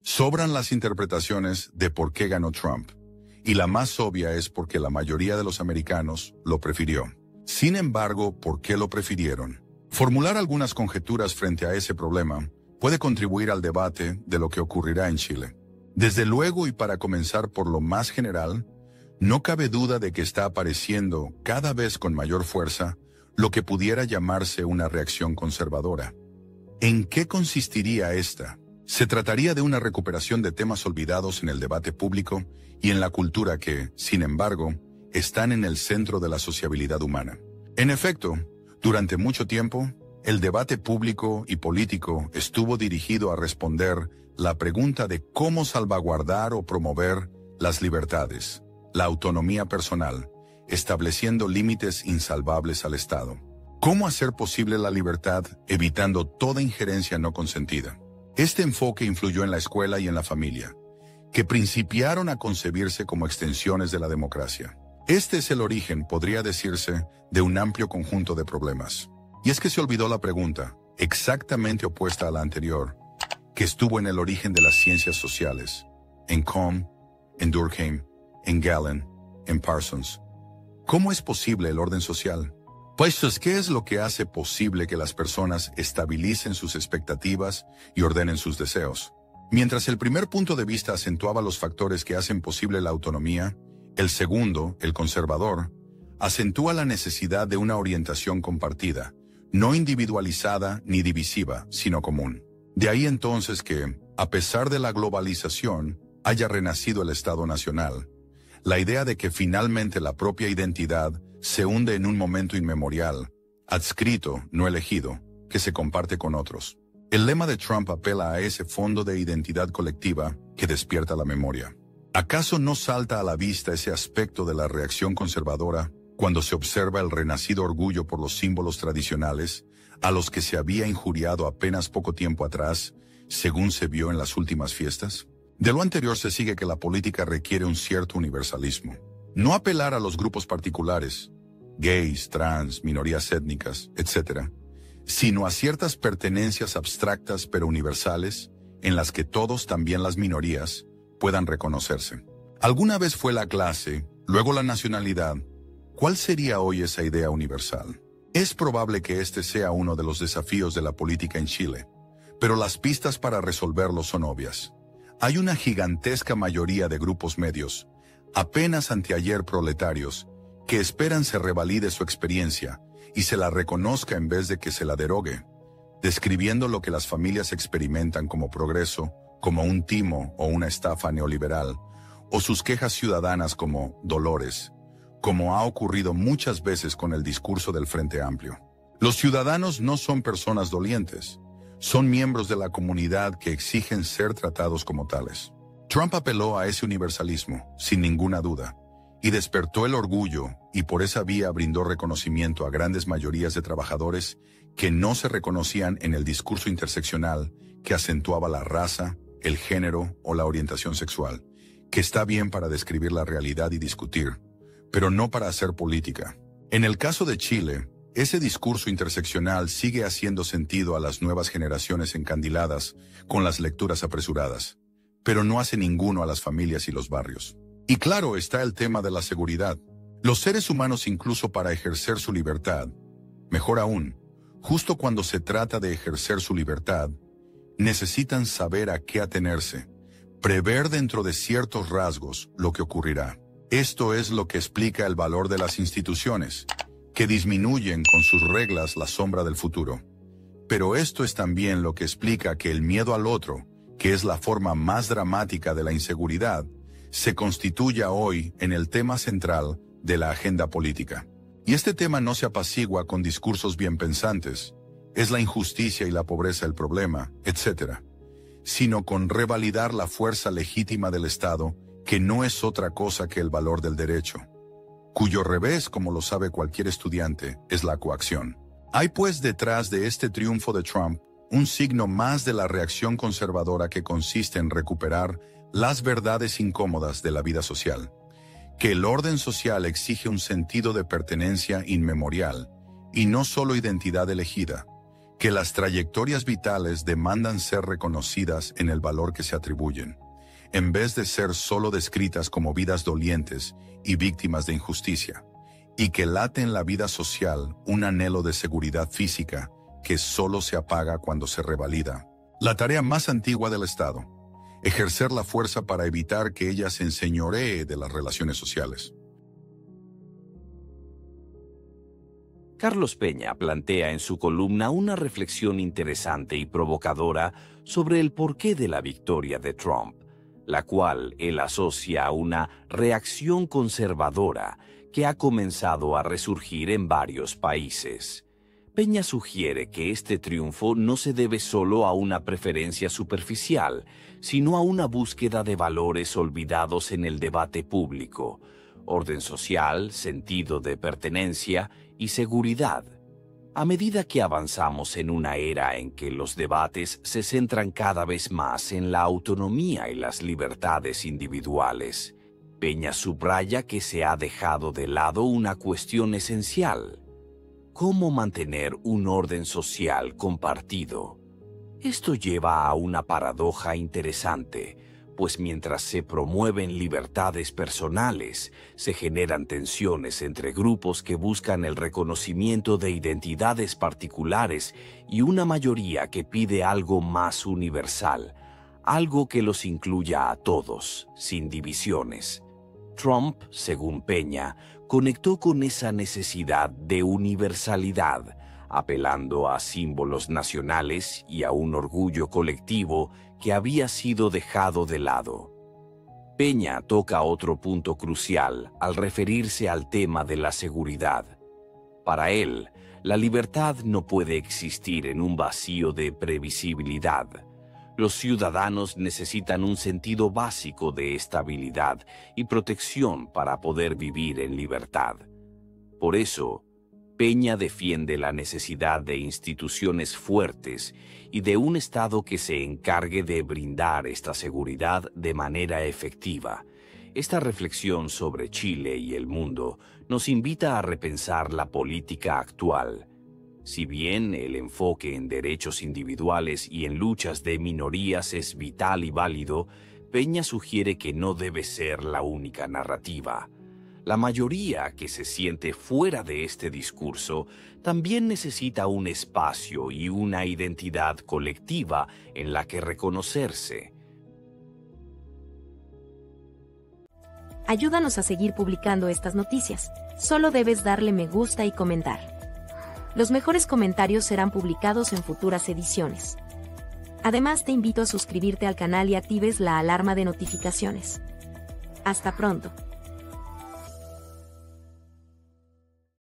Sobran las interpretaciones de por qué ganó Trump, y la más obvia es porque la mayoría de los americanos lo prefirió. Sin embargo, ¿por qué lo prefirieron? Formular algunas conjeturas frente a ese problema puede contribuir al debate de lo que ocurrirá en Chile. Desde luego, y para comenzar por lo más general, no cabe duda de que está apareciendo cada vez con mayor fuerza lo que pudiera llamarse una reacción conservadora. ¿En qué consistiría esta? Se trataría de una recuperación de temas olvidados en el debate público y en la cultura que, sin embargo, están en el centro de la sociabilidad humana. En efecto, durante mucho tiempo, el debate público y político estuvo dirigido a responder la pregunta de cómo salvaguardar o promover las libertades, la autonomía personal, estableciendo límites insalvables al Estado. ¿Cómo hacer posible la libertad evitando toda injerencia no consentida? Este enfoque influyó en la escuela y en la familia, que principiaron a concebirse como extensiones de la democracia. Este es el origen, podría decirse, de un amplio conjunto de problemas. Y es que se olvidó la pregunta, exactamente opuesta a la anterior, que estuvo en el origen de las ciencias sociales, en Combe, en Durkheim, en Galen, en Parsons. ¿Cómo es posible el orden social? Pues, ¿qué es lo que hace posible que las personas estabilicen sus expectativas y ordenen sus deseos? Mientras el primer punto de vista acentuaba los factores que hacen posible la autonomía, el segundo, el conservador, acentúa la necesidad de una orientación compartida, no individualizada ni divisiva, sino común. De ahí entonces que, a pesar de la globalización, haya renacido el Estado Nacional, la idea de que finalmente la propia identidad se hunde en un momento inmemorial, adscrito, no elegido, que se comparte con otros. El lema de Trump apela a ese fondo de identidad colectiva que despierta la memoria. ¿Acaso no salta a la vista ese aspecto de la reacción conservadora cuando se observa el renacido orgullo por los símbolos tradicionales a los que se había injuriado apenas poco tiempo atrás, según se vio en las últimas fiestas? De lo anterior se sigue que la política requiere un cierto universalismo. No apelar a los grupos particulares, gays, trans, minorías étnicas, etc., sino a ciertas pertenencias abstractas pero universales en las que todos, también las minorías, puedan reconocerse. Alguna vez fue la clase, luego la nacionalidad. ¿Cuál sería hoy esa idea universal? Es probable que este sea uno de los desafíos de la política en Chile, pero las pistas para resolverlo son obvias. Hay una gigantesca mayoría de grupos medios, apenas anteayer proletarios, que esperan se revalide su experiencia y se la reconozca en vez de que se la derogue, describiendo lo que las familias experimentan como progreso, como un timo o una estafa neoliberal, o sus quejas ciudadanas como dolores, como ha ocurrido muchas veces con el discurso del Frente Amplio. Los ciudadanos no son personas dolientes, son miembros de la comunidad que exigen ser tratados como tales. Trump apeló a ese universalismo, sin ninguna duda, y despertó el orgullo, y por esa vía brindó reconocimiento a grandes mayorías de trabajadores que no se reconocían en el discurso interseccional que acentuaba la raza, el género o la orientación sexual, que está bien para describir la realidad y discutir, pero no para hacer política. En el caso de Chile, ese discurso interseccional sigue haciendo sentido a las nuevas generaciones encandiladas con las lecturas apresuradas, pero no hace ninguno a las familias y los barrios. Y claro está el tema de la seguridad. Los seres humanos, incluso para ejercer su libertad, mejor aún, justo cuando se trata de ejercer su libertad, necesitan saber a qué atenerse, prever dentro de ciertos rasgos lo que ocurrirá. Esto es lo que explica el valor de las instituciones, que disminuyen con sus reglas la sombra del futuro. Pero esto es también lo que explica que el miedo al otro, que es la forma más dramática de la inseguridad, se constituya hoy en el tema central de la agenda política. Y este tema no se apacigua con discursos bien pensantes, es la injusticia y la pobreza el problema, etc., sino con revalidar la fuerza legítima del Estado, que no es otra cosa que el valor del derecho, cuyo revés, como lo sabe cualquier estudiante, es la coacción. Hay pues detrás de este triunfo de Trump un signo más de la reacción conservadora que consiste en recuperar las verdades incómodas de la vida social, que el orden social exige un sentido de pertenencia inmemorial y no solo identidad elegida, que las trayectorias vitales demandan ser reconocidas en el valor que se atribuyen, en vez de ser solo descritas como vidas dolientes y víctimas de injusticia, y que late en la vida social un anhelo de seguridad física que solo se apaga cuando se revalida la tarea más antigua del Estado: ejercer la fuerza para evitar que ella se enseñoree de las relaciones sociales. Carlos Peña plantea en su columna una reflexión interesante y provocadora sobre el porqué de la victoria de Trump, la cual él asocia a una reacción conservadora que ha comenzado a resurgir en varios países. Peña sugiere que este triunfo no se debe solo a una preferencia superficial, sino a una búsqueda de valores olvidados en el debate público: orden social, sentido de pertenencia y seguridad. A medida que avanzamos en una era en que los debates se centran cada vez más en la autonomía y las libertades individuales, Peña subraya que se ha dejado de lado una cuestión esencial: ¿cómo mantener un orden social compartido? Esto lleva a una paradoja interesante, pues mientras se promueven libertades personales, se generan tensiones entre grupos que buscan el reconocimiento de identidades particulares y una mayoría que pide algo más universal, algo que los incluya a todos, sin divisiones. Trump, según Peña, conectó con esa necesidad de universalidad, apelando a símbolos nacionales y a un orgullo colectivo que había sido dejado de lado. Peña toca otro punto crucial al referirse al tema de la seguridad. Para él, la libertad no puede existir en un vacío de previsibilidad. Los ciudadanos necesitan un sentido básico de estabilidad y protección para poder vivir en libertad. Por eso, Peña defiende la necesidad de instituciones fuertes y de un Estado que se encargue de brindar esta seguridad de manera efectiva. Esta reflexión sobre Chile y el mundo nos invita a repensar la política actual. Si bien el enfoque en derechos individuales y en luchas de minorías es vital y válido, Peña sugiere que no debe ser la única narrativa. La mayoría que se siente fuera de este discurso también necesita un espacio y una identidad colectiva en la que reconocerse. Ayúdanos a seguir publicando estas noticias. Solo debes darle me gusta y comentar. Los mejores comentarios serán publicados en futuras ediciones. Además, te invito a suscribirte al canal y actives la alarma de notificaciones. Hasta pronto.